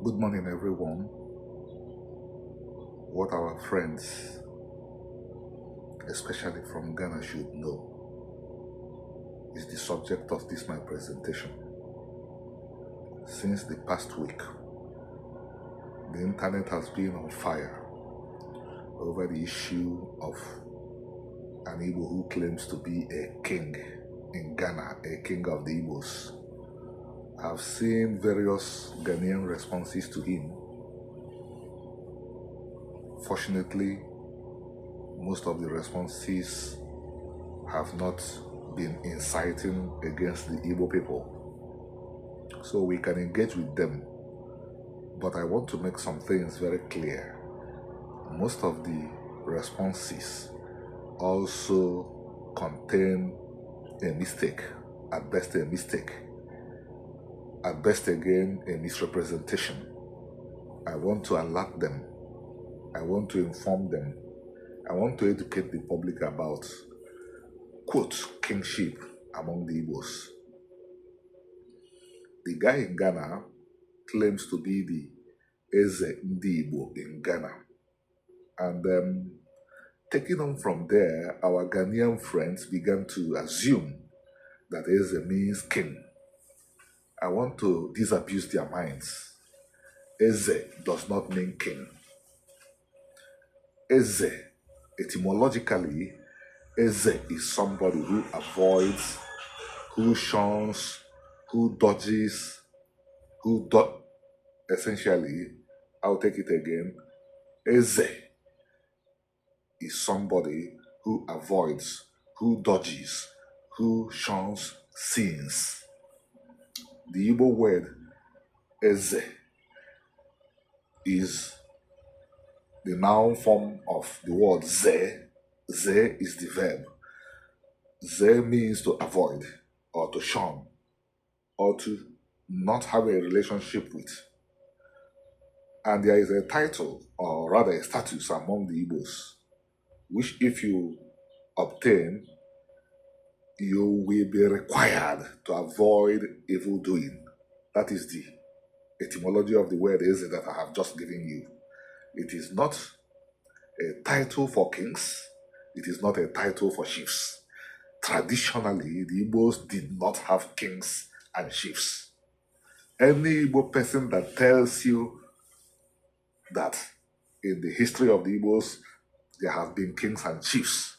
Good morning, everyone. What our friends, especially from Ghana, should know is the subject of this my presentation. Since the past week, the internet has been on fire over the issue of an Igbo who claims to be a king in Ghana, a king of the Igbos. I've seen various Ghanaian responses to him. Fortunately, most of the responses have not been inciting against the Igbo people. So we can engage with them. But I want to make some things very clear. Most of the responses also contain a mistake, at best a mistake, at best again a misrepresentation. I want to alert them. I want to inform them. I want to educate the public about, quote, kingship among the Igbos. The guy in Ghana claims to be the Eze Ndi Igbo in Ghana. And taking on from there, our Ghanaian friends began to assume that Eze means king. I want to disabuse their minds. Eze does not mean king. Eze, etymologically, Eze is somebody who avoids, who shuns, who dodges, essentially, I'll take it again. Eze is somebody who avoids, who dodges, who shuns sins. The Igbo word Eze is the noun form of the word Ze. Ze is the verb. Ze means to avoid or to shun or to not have a relationship with. And there is a title, or rather a status among the Igbos, which if you obtain, you will be required to avoid evil doing. That is the etymology of the word Eze that I have just given you. It is not a title for kings. It is not a title for chiefs. Traditionally, the Igbos did not have kings and chiefs. Any Igbo person that tells you that in the history of the Igbos there have been kings and chiefs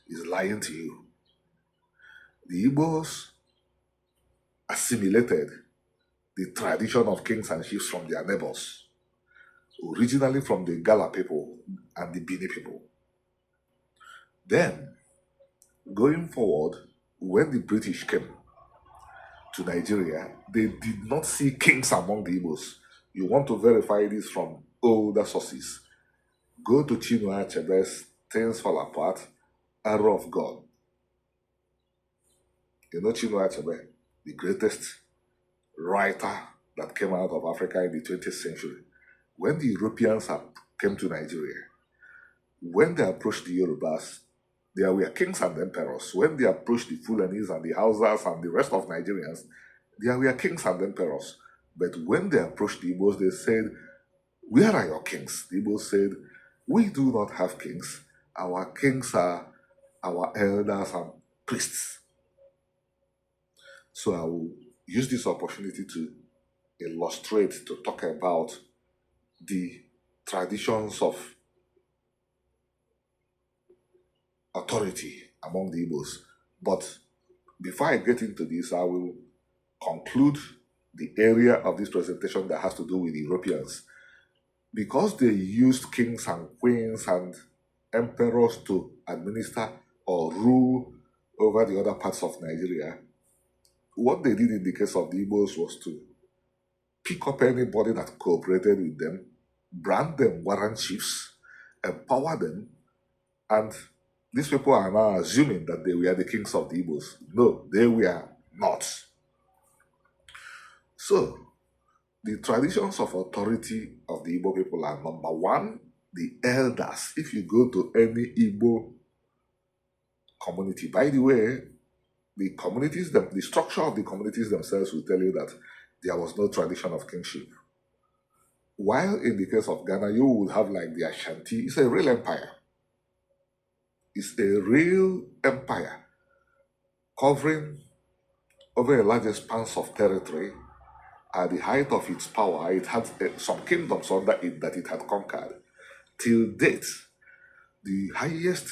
is lying to you. The Igbos assimilated the tradition of kings and chiefs from their neighbors, originally from the Gala people and the Bini people. Then, going forward, when the British came to Nigeria, they did not see kings among the Igbos. You want to verify this from older sources. Go to Chinua Achebe's Things Fall Apart, Arrow of God. You know Chinua Achebe, the greatest writer that came out of Africa in the 20th century. When the Europeans came to Nigeria, when they approached the Yorubas, there were kings and emperors. When they approached the Fulanis and the Hausas and the rest of Nigerians, there were kings and emperors. But when they approached the Igbos, they said, "Where are your kings?" The Igbos said, "We do not have kings. Our kings are our elders and priests." So I will use this opportunity to illustrate, to talk about the traditions of authority among the Igbos. But before I get into this, I will conclude the area of this presentation that has to do with the Europeans. Because they used kings and queens and emperors to administer or rule over the other parts of Nigeria, what they did in the case of the Igbos was to pick up anybody that cooperated with them, brand them warrant chiefs, empower them, and these people are now assuming that they were the kings of the Igbos. No, they were not. So, the traditions of authority of the Igbo people are, number one, the elders. If you go to any Igbo community, by the way, the communities, the structure of the communities themselves will tell you that there was no tradition of kingship. While in the case of Ghana, you would have like the Ashanti. It's a real empire. It's a real empire covering over a large expanse of territory. At the height of its power, it had some kingdoms under it that it had conquered. Till date, the highest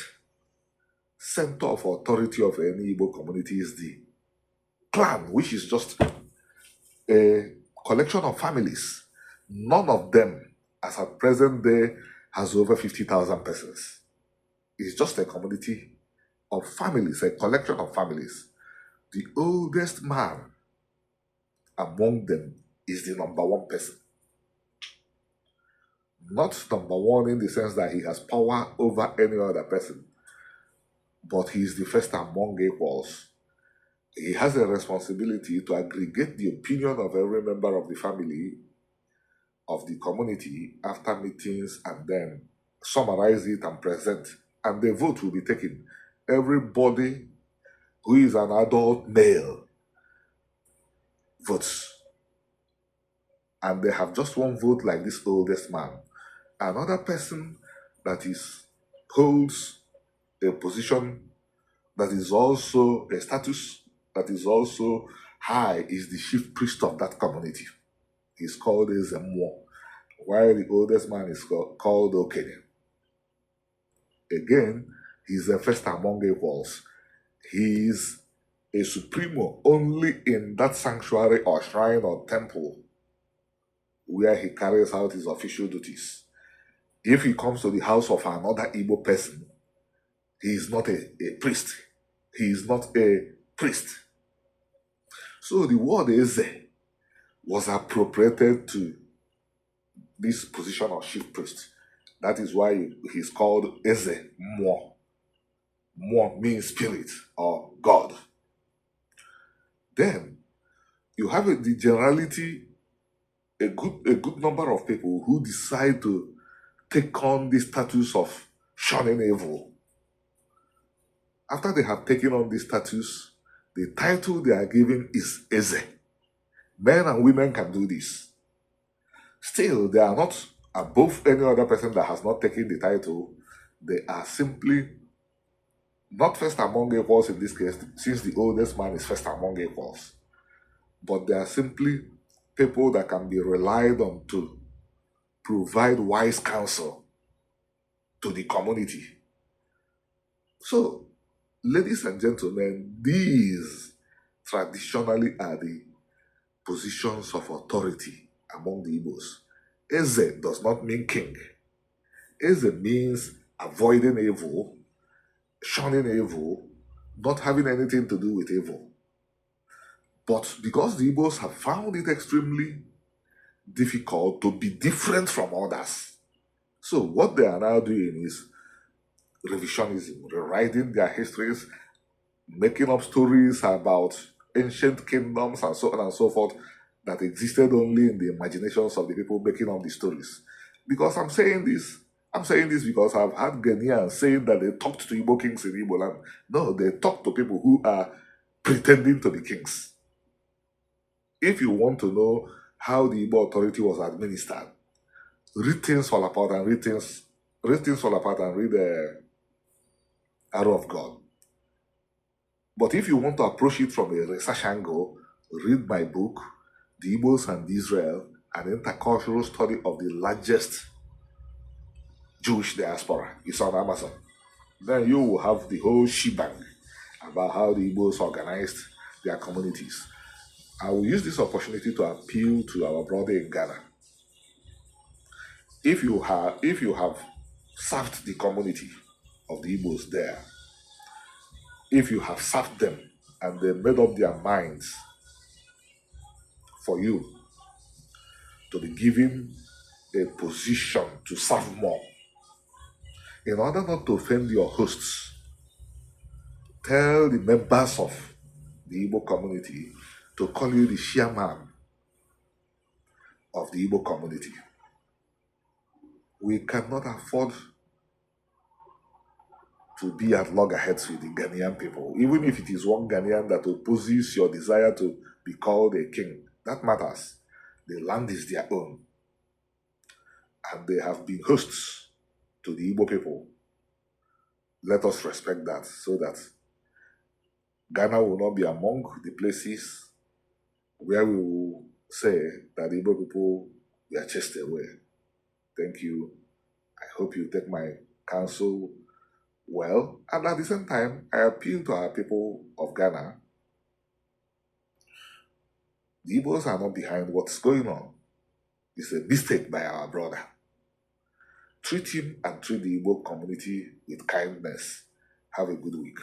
center of authority of any Igbo community is the clan, which is just a collection of families. None of them, as at present day, has over 50,000 persons. It's just a community of families, a collection of families. The oldest man among them is the number one person. Not number one in the sense that he has power over any other person, but he is the first among equals. He has a responsibility to aggregate the opinion of every member of the family, of the community, after meetings, and then summarize it and present. And the vote will be taken. Everybody who is an adult male votes. And they have just one vote like this oldest man. Another person that holds a position that is also a status that is also high is the chief priest of that community. He's called Ezemo, while the oldest man is called Okenye. Again, he's the first among equals. He is a supremo only in that sanctuary or shrine or temple where he carries out his official duties. If he comes to the house of another Igbo person, he is not a priest. He is not a priest. So the word Eze was appropriated to this position of chief priest. That is why he's called Eze Mo. Mo means spirit or God. Then you have the generality, a good number of people who decide to take on the status of shunning evil. After they have taken on this status, the title they are given is Eze. Men and women can do this. Still, they are not above any other person that has not taken the title. They are simply not first among equals in this case, since the oldest man is first among equals. But they are simply people that can be relied on to provide wise counsel to the community. So, ladies and gentlemen, these traditionally are the positions of authority among the Igbos. Eze does not mean king. Eze means avoiding evil, shunning evil, not having anything to do with evil. But because the Igbos have found it extremely difficult to be different from others, so what they are now doing is revisionism, rewriting their histories, making up stories about ancient kingdoms and so on and so forth that existed only in the imaginations of the people making up the stories. Because I'm saying this because I've had Ghanaians saying that they talked to Igbo kings in Igbo land. No, they talk to people who are pretending to be kings. If you want to know how the Igbo authority was administered, read things fall apart and read the Arrow of God. But if you want to approach it from a research angle, read my book, The Igbos and Israel, an intercultural study of the largest Jewish diaspora. It's on Amazon. Then you will have the whole shebang about how the Igbos organized their communities. I will use this opportunity to appeal to our brother in Ghana. If you have served the community of the Igbos there, if you have served them and they made up their minds for you to be given a position to serve more, in order not to offend your hosts, tell the members of the Igbo community to call you the chairman of the Igbo community. We cannot afford to be at loggerheads with the Ghanaian people, even if it is one Ghanaian that opposes your desire to be called a king. That matters. The land is their own. and they have been hosts to the Igbo people. Let us respect that so that Ghana will not be among the places where we will say that the Igbo people were chased away. Thank you. I hope you take my counsel well. And at the same time, I appeal to our people of Ghana. The Igbos are not behind what's going on. It's a mistake by our brother. Treat him and treat the Igbo community with kindness. Have a good week.